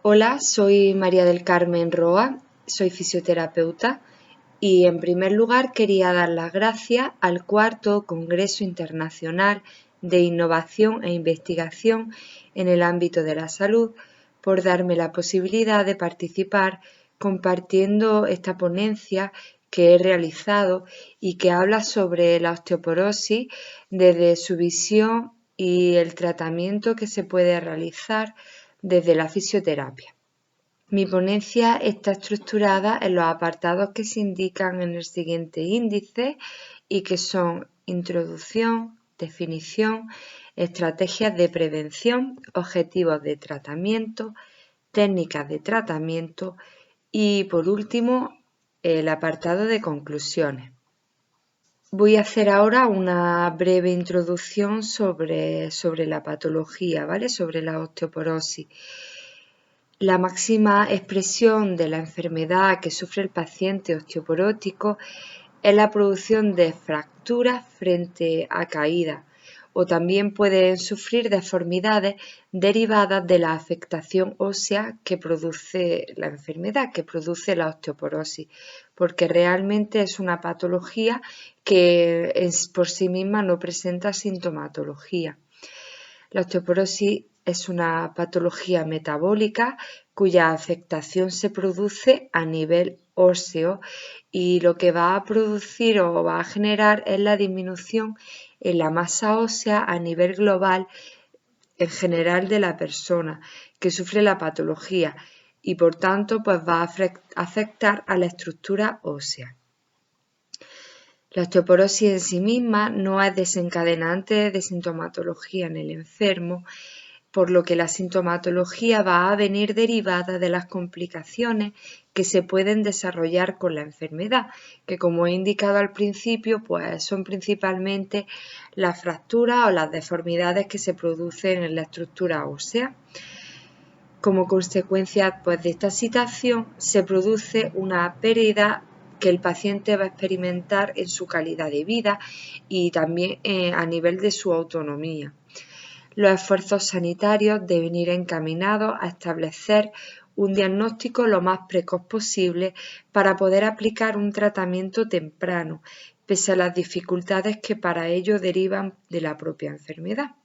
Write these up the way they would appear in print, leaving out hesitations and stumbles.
Hola, soy María del Carmen Roa, soy fisioterapeuta y en primer lugar quería dar las gracias al cuarto Congreso Internacional de Innovación e Investigación en el ámbito de la salud por darme la posibilidad de participar compartiendo esta ponencia que he realizado y que habla sobre la osteoporosis desde su visión y el tratamiento que se puede realizar desde la fisioterapia. Mi ponencia está estructurada en los apartados que se indican en el siguiente índice y que son introducción, definición, estrategias de prevención, objetivos de tratamiento, técnicas de tratamiento y por último el apartado de conclusiones. Voy a hacer ahora una breve introducción sobre la patología, ¿vale? Sobre la osteoporosis. La máxima expresión de la enfermedad que sufre el paciente osteoporótico es la producción de fracturas frente a caídas o también pueden sufrir deformidades derivadas de la afectación ósea que produce la enfermedad, que produce la osteoporosis, porque realmente es una patología que por sí misma no presenta sintomatología. La osteoporosis es una patología metabólica cuya afectación se produce a nivel óseo y lo que va a producir o va a generar es la disminución en la masa ósea a nivel global en general de la persona que sufre la patología y por tanto pues va a afectar a la estructura ósea. La osteoporosis en sí misma no es desencadenante de sintomatología en el enfermo, por lo que la sintomatología va a venir derivada de las complicaciones que se pueden desarrollar con la enfermedad, que como he indicado al principio, pues son principalmente las fracturas o las deformidades que se producen en la estructura ósea. Como consecuencia pues, de esta situación se produce una pérdida que el paciente va a experimentar en su calidad de vida y también a nivel de su autonomía. Los esfuerzos sanitarios deben ir encaminados a establecer un diagnóstico lo más precoz posible para poder aplicar un tratamiento temprano, pese a las dificultades que para ello derivan de la propia enfermedad.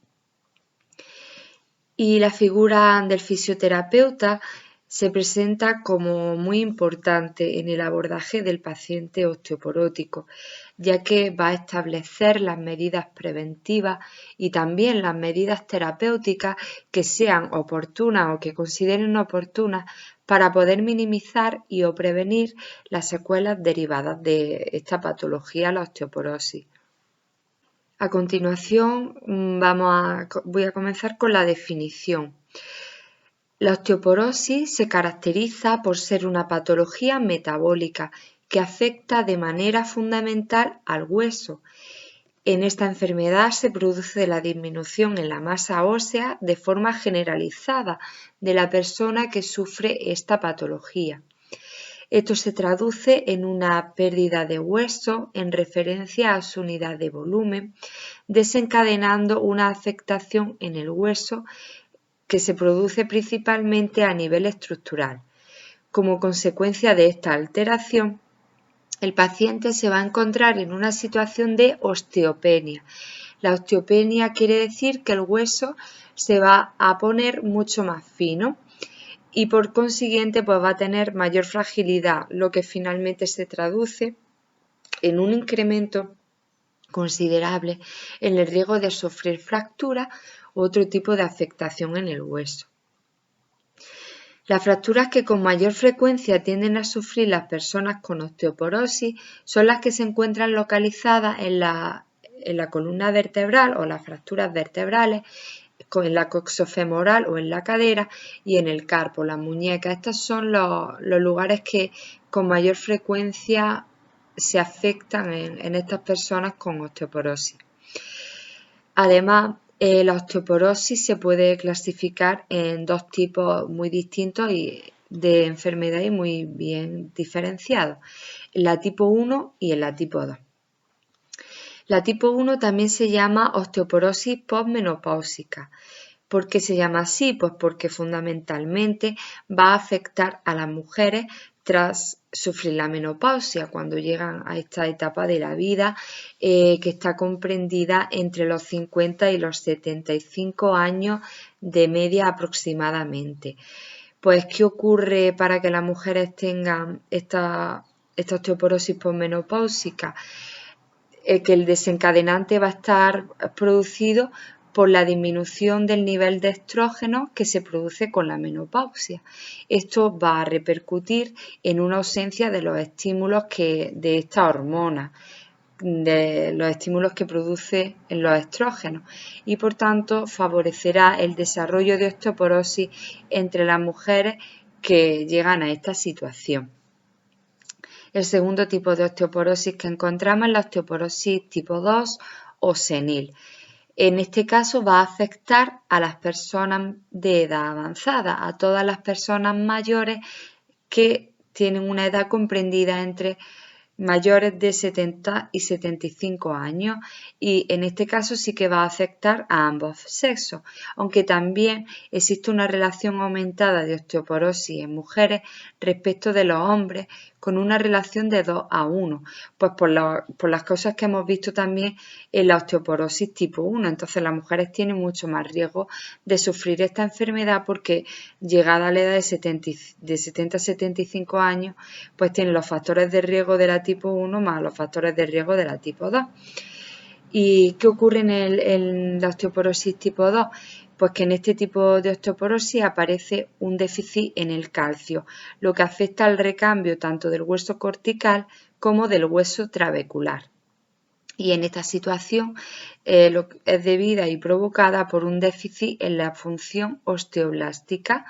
Y la figura del fisioterapeuta se presenta como muy importante en el abordaje del paciente osteoporótico, ya que va a establecer las medidas preventivas y también las medidas terapéuticas que sean oportunas o que consideren oportunas para poder minimizar y o prevenir las secuelas derivadas de esta patología, la osteoporosis. A continuación voy a comenzar con la definición. La osteoporosis se caracteriza por ser una patología metabólica que afecta de manera fundamental al hueso. En esta enfermedad se produce la disminución en la masa ósea de forma generalizada de la persona que sufre esta patología. Esto se traduce en una pérdida de hueso en referencia a su unidad de volumen, desencadenando una afectación en el hueso que se produce principalmente a nivel estructural. Como consecuencia de esta alteración, el paciente se va a encontrar en una situación de osteopenia. La osteopenia quiere decir que el hueso se va a poner mucho más fino y por consiguiente pues va a tener mayor fragilidad, lo que finalmente se traduce en un incremento considerable en el riesgo de sufrir fractura u otro tipo de afectación en el hueso. Las fracturas que con mayor frecuencia tienden a sufrir las personas con osteoporosis son las que se encuentran localizadas en la columna vertebral o las fracturas vertebrales, en la coxofemoral o en la cadera y en el carpo, las muñecas. Estos son los lugares que con mayor frecuencia se afectan en estas personas con osteoporosis. Además, la osteoporosis se puede clasificar en dos tipos muy distintos de enfermedad y muy bien diferenciados, en la tipo 1 y en la tipo 2. La tipo 1 también se llama osteoporosis posmenopáusica, ¿Por qué se llama así? Pues porque fundamentalmente va a afectar a las mujeres tras sufrir la menopausia, cuando llegan a esta etapa de la vida que está comprendida entre los 50 y los 75 años de media aproximadamente. Pues, ¿qué ocurre para que las mujeres tengan esta osteoporosis posmenopáusica? Que el desencadenante va a estar producido por la disminución del nivel de estrógeno que se produce con la menopausia. Esto va a repercutir en una ausencia de los estímulos de esta hormona, de los estímulos que produce en los estrógenos, y por tanto favorecerá el desarrollo de osteoporosis entre las mujeres que llegan a esta situación. El segundo tipo de osteoporosis que encontramos es la osteoporosis tipo 2 o senil. En este caso va a afectar a las personas de edad avanzada, a todas las personas mayores que tienen una edad comprendida entre mayores de 70 y 75 años, y en este caso sí que va a afectar a ambos sexos, aunque también existe una relación aumentada de osteoporosis en mujeres respecto de los hombres, con una relación de 2 a 1, pues por las cosas que hemos visto también en la osteoporosis tipo 1. Entonces las mujeres tienen mucho más riesgo de sufrir esta enfermedad porque llegada a la edad de 70 a 75 años, pues tienen los factores de riesgo de la tipo 1 más los factores de riesgo de la tipo 2. ¿Y qué ocurre en la osteoporosis tipo 2? Pues que en este tipo de osteoporosis aparece un déficit en el calcio, lo que afecta al recambio tanto del hueso cortical como del hueso trabecular. Y en esta situación es debida y provocada por un déficit en la función osteoblástica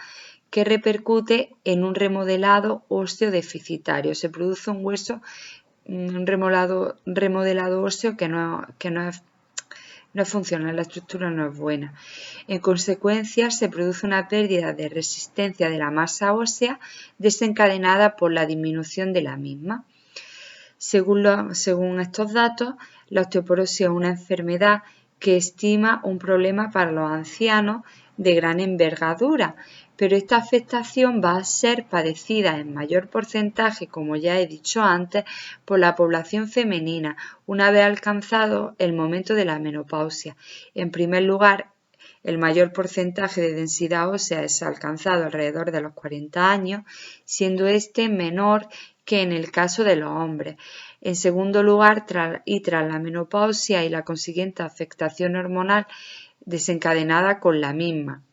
que repercute en un remodelado óseo deficitario. Se produce un remodelado óseo que no es funcional, la estructura no es buena. En consecuencia, se produce una pérdida de resistencia de la masa ósea desencadenada por la disminución de la misma. Según estos datos, la osteoporosis es una enfermedad que estima un problema para los ancianos de gran envergadura, pero esta afectación va a ser padecida en mayor porcentaje, como ya he dicho antes, por la población femenina, una vez alcanzado el momento de la menopausia. En primer lugar, el mayor porcentaje de densidad ósea es alcanzado alrededor de los 40 años, siendo este menor que en el caso de los hombres. En segundo lugar, tras la menopausia y la consiguiente afectación hormonal desencadenada con la misma,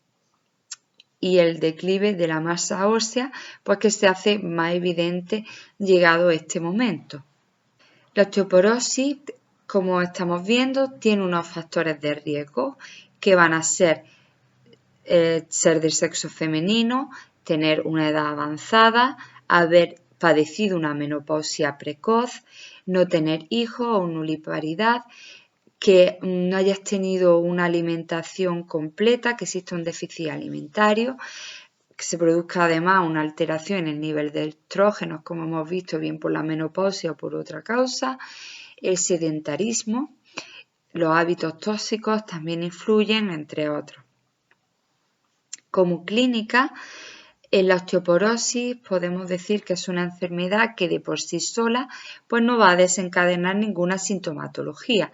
y el declive de la masa ósea, pues que se hace más evidente llegado este momento. La osteoporosis, como estamos viendo, tiene unos factores de riesgo que van a ser del sexo femenino, tener una edad avanzada, haber padecido una menopausia precoz, no tener hijos o nuliparidad, que no hayas tenido una alimentación completa, que exista un déficit alimentario, que se produzca además una alteración en el nivel de estrógenos, como hemos visto, bien por la menopausia o por otra causa, el sedentarismo, los hábitos tóxicos también influyen, entre otros. Como clínica, en la osteoporosis podemos decir que es una enfermedad que de por sí sola pues no va a desencadenar ninguna sintomatología.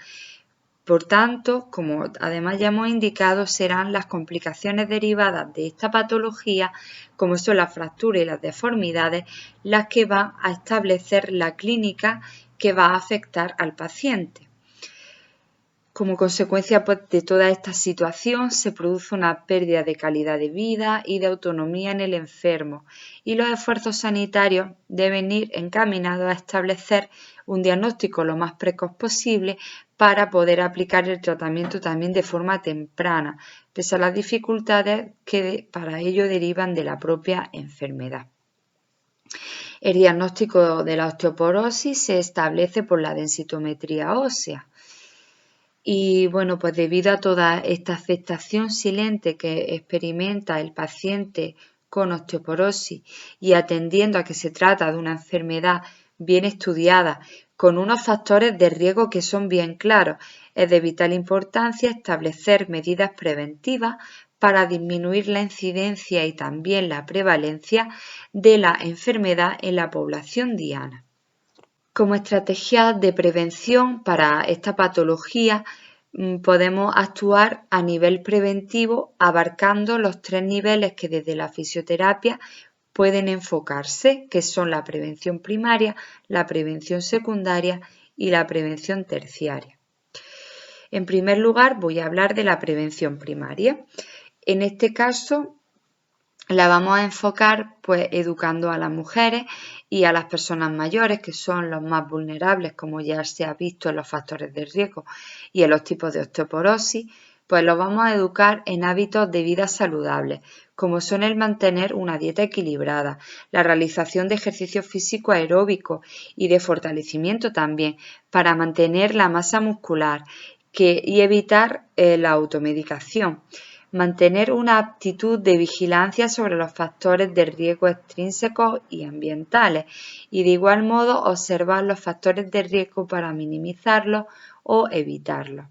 Por tanto, como además ya hemos indicado, serán las complicaciones derivadas de esta patología, como son las fracturas y las deformidades, las que van a establecer la clínica que va a afectar al paciente. Como consecuencia pues, de toda esta situación se produce una pérdida de calidad de vida y de autonomía en el enfermo, y los esfuerzos sanitarios deben ir encaminados a establecer un diagnóstico lo más precoz posible para poder aplicar el tratamiento también de forma temprana, pese a las dificultades que para ello derivan de la propia enfermedad. El diagnóstico de la osteoporosis se establece por la densitometría ósea. Y bueno, pues debido a toda esta afectación silente que experimenta el paciente con osteoporosis y atendiendo a que se trata de una enfermedad bien estudiada, con unos factores de riesgo que son bien claros, es de vital importancia establecer medidas preventivas para disminuir la incidencia y también la prevalencia de la enfermedad en la población diana. Como estrategia de prevención para esta patología, podemos actuar a nivel preventivo abarcando los 3 niveles que desde la fisioterapia pueden enfocarse, que son la prevención primaria, la prevención secundaria y la prevención terciaria. En primer lugar, voy a hablar de la prevención primaria. En este caso, la vamos a enfocar pues educando a las mujeres y a las personas mayores, que son los más vulnerables, como ya se ha visto en los factores de riesgo y en los tipos de osteoporosis, pues los vamos a educar en hábitos de vida saludables, como son el mantener una dieta equilibrada, la realización de ejercicio físico aeróbico y de fortalecimiento también, para mantener la masa muscular y evitar la automedicación. Mantener una actitud de vigilancia sobre los factores de riesgo extrínsecos y ambientales y de igual modo observar los factores de riesgo para minimizarlos o evitarlos.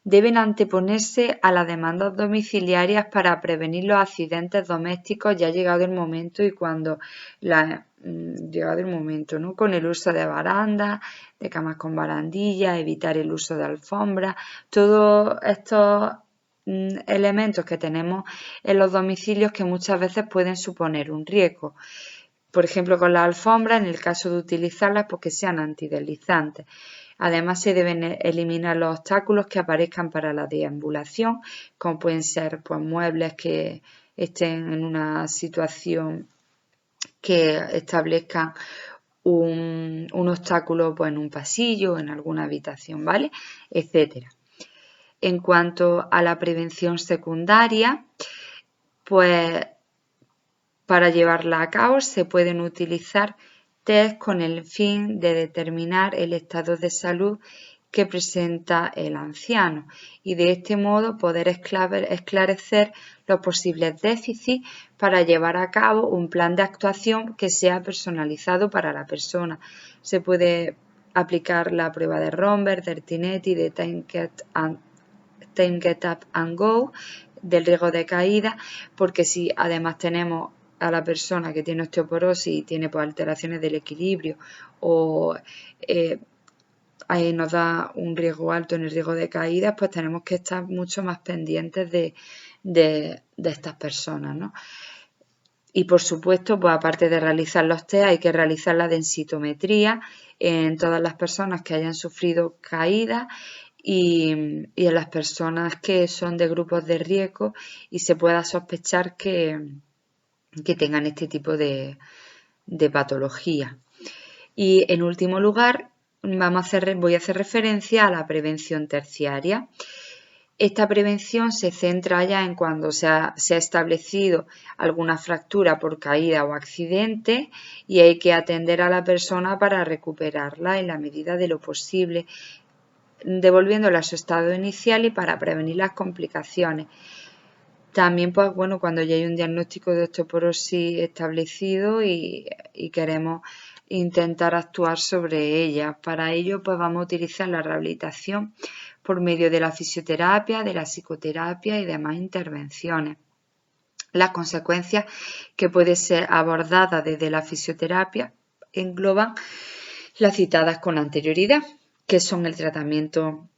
Deben anteponerse a las demandas domiciliarias para prevenir los accidentes domésticos ya llegado el momento y cuando llegado el momento, ¿no? Con el uso de barandas, de camas con barandillas, evitar el uso de alfombras, todos estos elementos que tenemos en los domicilios que muchas veces pueden suponer un riesgo. Por ejemplo, con las alfombras, en el caso de utilizarlas, pues que sean antideslizantes. Además, se deben eliminar los obstáculos que aparezcan para la deambulación, como pueden ser pues, muebles que estén en una situación que establezcan un obstáculo pues, en un pasillo, en alguna habitación, ¿vale? Etcétera. En cuanto a la prevención secundaria, pues para llevarla a cabo se pueden utilizar test con el fin de determinar el estado de salud que presenta el anciano y de este modo poder esclarecer los posibles déficits para llevar a cabo un plan de actuación que sea personalizado para la persona. Se puede aplicar la prueba de Romberg, de Ertinetti, de Time Get Up and Go, del riesgo de caída, porque si además tenemos a la persona que tiene osteoporosis y tiene pues, alteraciones del equilibrio o nos da un riesgo alto en el riesgo de caídas, pues tenemos que estar mucho más pendientes de estas personas, ¿no? Y por supuesto, pues aparte de realizar los test, hay que realizar la densitometría en todas las personas que hayan sufrido caídas y en las personas que son de grupos de riesgo y se pueda sospechar que tengan este tipo de patología. Y en último lugar, voy a hacer referencia a la prevención terciaria. Esta prevención se centra ya en cuando se ha establecido alguna fractura por caída o accidente y hay que atender a la persona para recuperarla en la medida de lo posible, devolviéndola a su estado inicial y para prevenir las complicaciones. También, pues bueno, cuando ya hay un diagnóstico de osteoporosis establecido y queremos intentar actuar sobre ella. Para ello, pues vamos a utilizar la rehabilitación por medio de la fisioterapia, de la psicoterapia y demás intervenciones. Las consecuencias que pueden ser abordadas desde la fisioterapia engloban las citadas con anterioridad, que son el tratamiento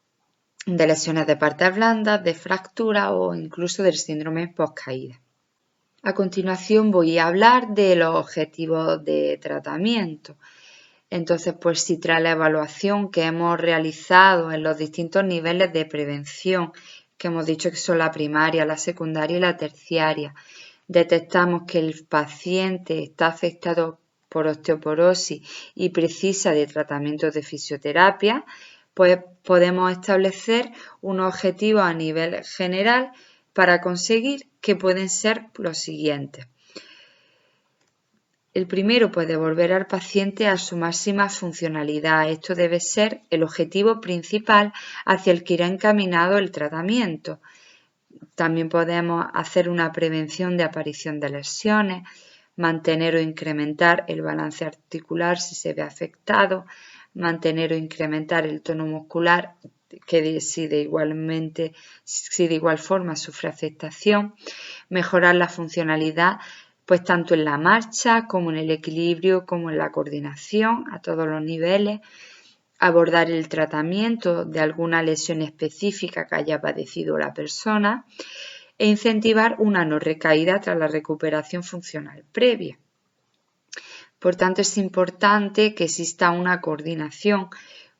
de lesiones de partes blandas, de fracturas o incluso del síndrome post-caída. A continuación voy a hablar de los objetivos de tratamiento. Entonces, pues si tras la evaluación que hemos realizado en los distintos niveles de prevención, que hemos dicho que son la primaria, la secundaria y la terciaria, detectamos que el paciente está afectado por osteoporosis y precisa de tratamiento de fisioterapia, pues podemos establecer unos objetivos a nivel general para conseguir que pueden ser los siguientes. El primero, pues devolver al paciente a su máxima funcionalidad. Esto debe ser el objetivo principal hacia el que irá encaminado el tratamiento. También podemos hacer una prevención de aparición de lesiones, mantener o incrementar el balance articular si se ve afectado, mantener o incrementar el tono muscular si de igual forma sufre afectación, mejorar la funcionalidad pues tanto en la marcha como en el equilibrio como en la coordinación a todos los niveles, abordar el tratamiento de alguna lesión específica que haya padecido la persona e incentivar una no recaída tras la recuperación funcional previa. Por tanto, es importante que exista una coordinación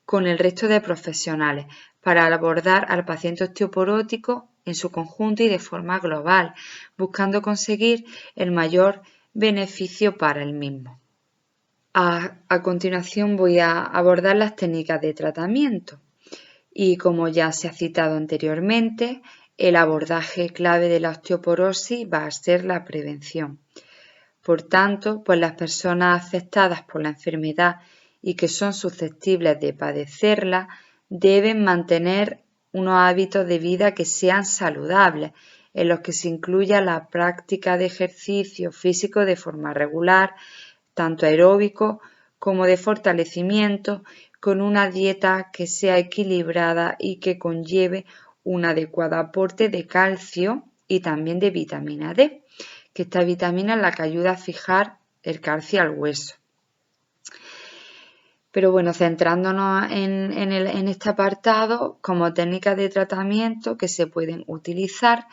con el resto de profesionales para abordar al paciente osteoporótico en su conjunto y de forma global, buscando conseguir el mayor beneficio para el mismo. A continuación voy a abordar las técnicas de tratamiento y, como ya se ha citado anteriormente, el abordaje clave de la osteoporosis va a ser la prevención. Por tanto, pues las personas afectadas por la enfermedad y que son susceptibles de padecerla deben mantener unos hábitos de vida que sean saludables, en los que se incluya la práctica de ejercicio físico de forma regular, tanto aeróbico como de fortalecimiento, con una dieta que sea equilibrada y que conlleve un adecuado aporte de calcio y también de vitamina D, que esta vitamina es la que ayuda a fijar el calcio al hueso. Pero bueno, centrándonos en este apartado, como técnicas de tratamiento que se pueden utilizar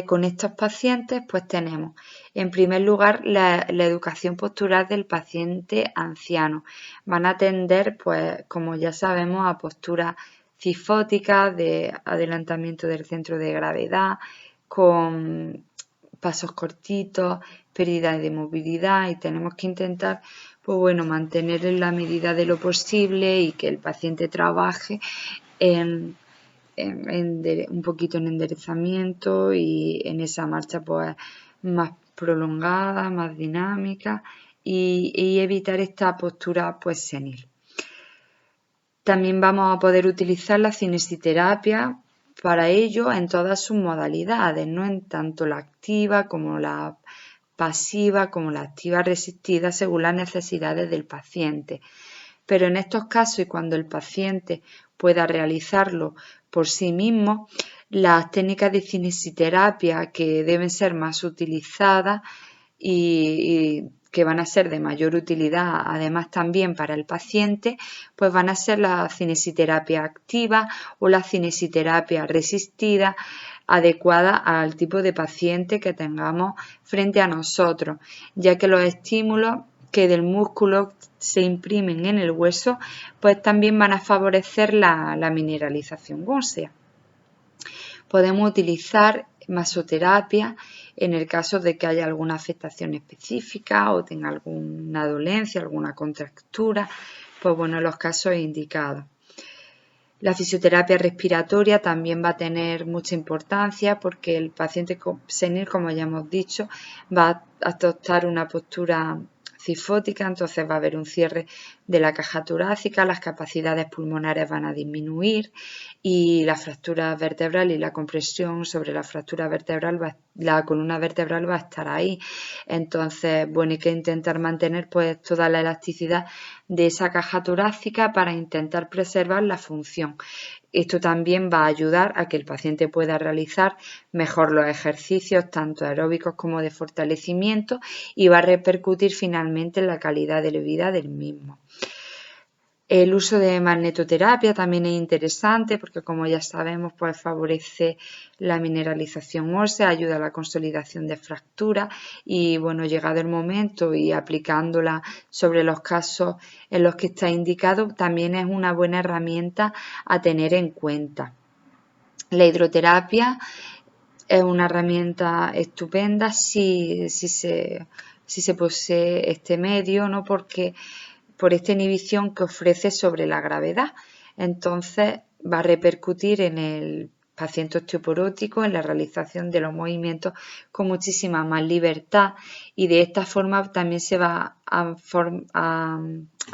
con estos pacientes, pues tenemos en primer lugar la educación postural del paciente anciano. Van a atender, pues como ya sabemos, a posturas cifóticas de adelantamiento del centro de gravedad, con pasos cortitos, pérdida de movilidad, y tenemos que intentar pues bueno, mantener en la medida de lo posible y que el paciente trabaje un poquito en enderezamiento y en esa marcha pues más prolongada, más dinámica y evitar esta postura pues senil. También vamos a poder utilizar la cinesiterapia para ello en todas sus modalidades, no en tanto la activa como la pasiva como la activa resistida según las necesidades del paciente. Pero en estos casos y cuando el paciente pueda realizarlo por sí mismo, las técnicas de cinesiterapia que deben ser más utilizadas y que van a ser de mayor utilidad además también para el paciente, pues van a ser la cinesiterapia activa o la cinesiterapia resistida, adecuada al tipo de paciente que tengamos frente a nosotros, ya que los estímulos que del músculo se imprimen en el hueso, pues también van a favorecer la mineralización ósea. Podemos utilizar masoterapia en el caso de que haya alguna afectación específica o tenga alguna dolencia, alguna contractura, pues bueno, en los casos indicados. La fisioterapia respiratoria también va a tener mucha importancia porque el paciente senil, como ya hemos dicho, va a adoptar una postura cifótica, entonces va a haber un cierre de la caja torácica, las capacidades pulmonares van a disminuir y la fractura vertebral y la compresión sobre la fractura vertebral, la columna vertebral va a estar ahí. Entonces, bueno, hay que intentar mantener pues toda la elasticidad de esa caja torácica para intentar preservar la función. Esto también va a ayudar a que el paciente pueda realizar mejor los ejercicios, tanto aeróbicos como de fortalecimiento, y va a repercutir finalmente en la calidad de vida del mismo. El uso de magnetoterapia también es interesante porque, como ya sabemos, pues favorece la mineralización ósea, ayuda a la consolidación de fracturas y, bueno, llegado el momento y aplicándola sobre los casos en los que está indicado, también es una buena herramienta a tener en cuenta. La hidroterapia es una herramienta estupenda si se posee este medio, ¿no? Porque por esta inhibición que ofrece sobre la gravedad. Entonces va a repercutir en el paciente osteoporótico en la realización de los movimientos con muchísima más libertad y de esta forma también se va a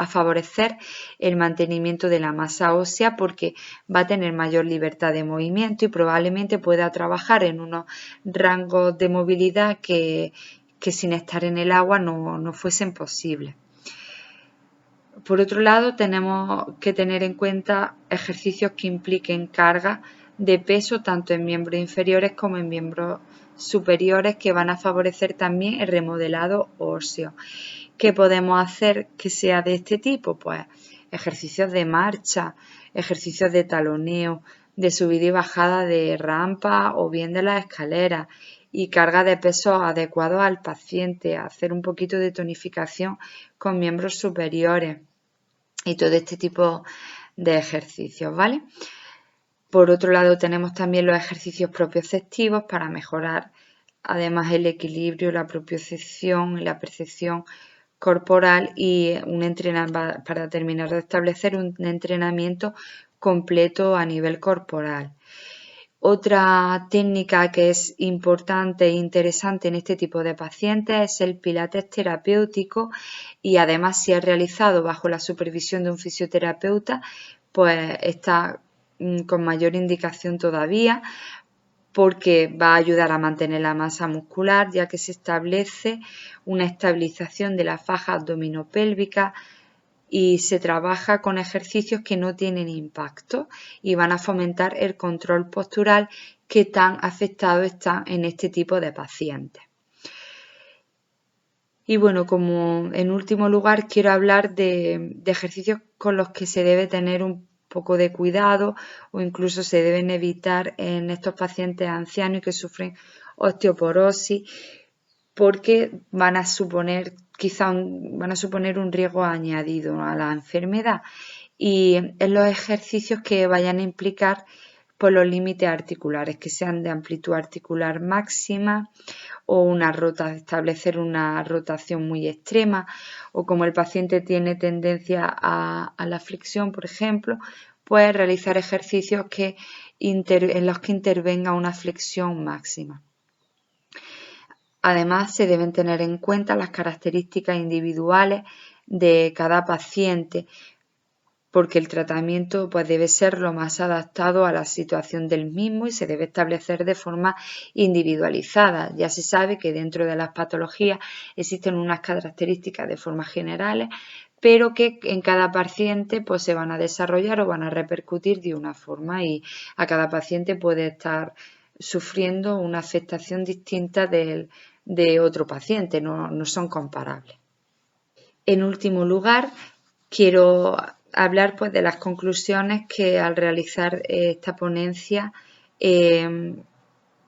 favorecer el mantenimiento de la masa ósea porque va a tener mayor libertad de movimiento y probablemente pueda trabajar en unos rangos de movilidad que sin estar en el agua no fuesen posibles. Por otro lado, tenemos que tener en cuenta ejercicios que impliquen carga de peso tanto en miembros inferiores como en miembros superiores, que van a favorecer también el remodelado óseo. ¿Qué podemos hacer que sea de este tipo? Pues ejercicios de marcha, ejercicios de taloneo, de subida y bajada de rampa o bien de las escaleras, y carga de pesos adecuados al paciente, hacer un poquito de tonificación con miembros superiores y todo este tipo de ejercicios, ¿vale? Por otro lado, tenemos también los ejercicios propioceptivos para mejorar además el equilibrio, la propiocepción y la percepción corporal, y para terminar de establecer un entrenamiento completo a nivel corporal. Otra técnica que es importante e interesante en este tipo de pacientes es el pilates terapéutico, y además, si es realizado bajo la supervisión de un fisioterapeuta, pues está con mayor indicación todavía, porque va a ayudar a mantener la masa muscular, ya que se establece una estabilización de la faja abdominopélvica y se trabaja con ejercicios que no tienen impacto y van a fomentar el control postural que tan afectado está en este tipo de pacientes. Y bueno, como en último lugar quiero hablar de ejercicios con los que se debe tener un poco de cuidado o incluso se deben evitar en estos pacientes ancianos y que sufren osteoporosis, porque van a suponer un riesgo añadido a la enfermedad, y en los ejercicios que vayan a implicar por los límites articulares, que sean de amplitud articular máxima o establecer una rotación muy extrema, o como el paciente tiene tendencia a la flexión, por ejemplo, pues realizar ejercicios en los que intervenga una flexión máxima. Además, se deben tener en cuenta las características individuales de cada paciente, porque el tratamiento debe ser lo más adaptado a la situación del mismo y se debe establecer de forma individualizada. Ya se sabe que dentro de las patologías existen unas características de forma generales, pero que en cada paciente se van a desarrollar o van a repercutir de una forma, y a cada paciente puede estar sufriendo una afectación distinta de otro paciente, no son comparables. En último lugar, quiero hablar de las conclusiones que al realizar esta ponencia he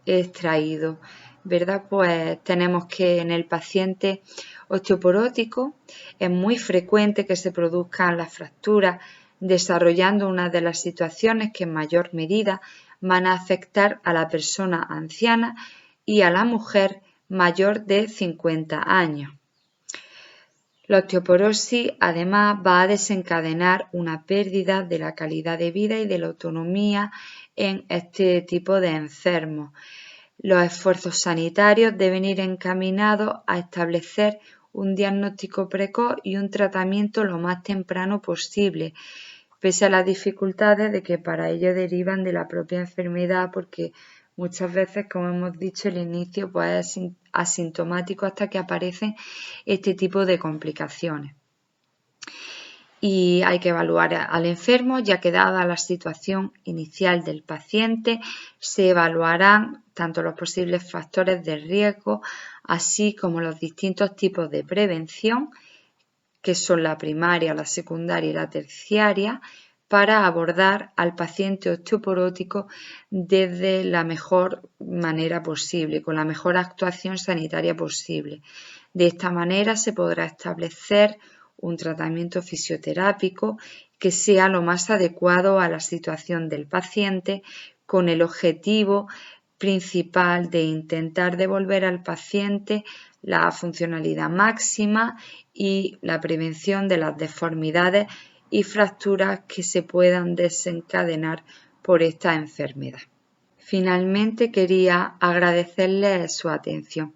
extraído, ¿verdad? Pues tenemos que en el paciente osteoporótico es muy frecuente que se produzcan las fracturas, desarrollando una de las situaciones que en mayor medida van a afectar a la persona anciana y a la mujer mayor de 50 años. La osteoporosis además va a desencadenar una pérdida de la calidad de vida y de la autonomía en este tipo de enfermos. Los esfuerzos sanitarios deben ir encaminados a establecer un diagnóstico precoz y un tratamiento lo más temprano posible, pese a las dificultades de que para ello derivan de la propia enfermedad, porque muchas veces, como hemos dicho, el inicio es asintomático hasta que aparecen este tipo de complicaciones. Y hay que evaluar al enfermo, ya que dada la situación inicial del paciente, se evaluarán tanto los posibles factores de riesgo, así como los distintos tipos de prevención, que son la primaria, la secundaria y la terciaria, para abordar al paciente osteoporótico desde la mejor manera posible, con la mejor actuación sanitaria posible. De esta manera se podrá establecer un tratamiento fisioterápico que sea lo más adecuado a la situación del paciente, con el objetivo principal de intentar devolver al paciente la funcionalidad máxima y la prevención de las deformidades y fracturas que se puedan desencadenar por esta enfermedad. Finalmente, quería agradecerles su atención.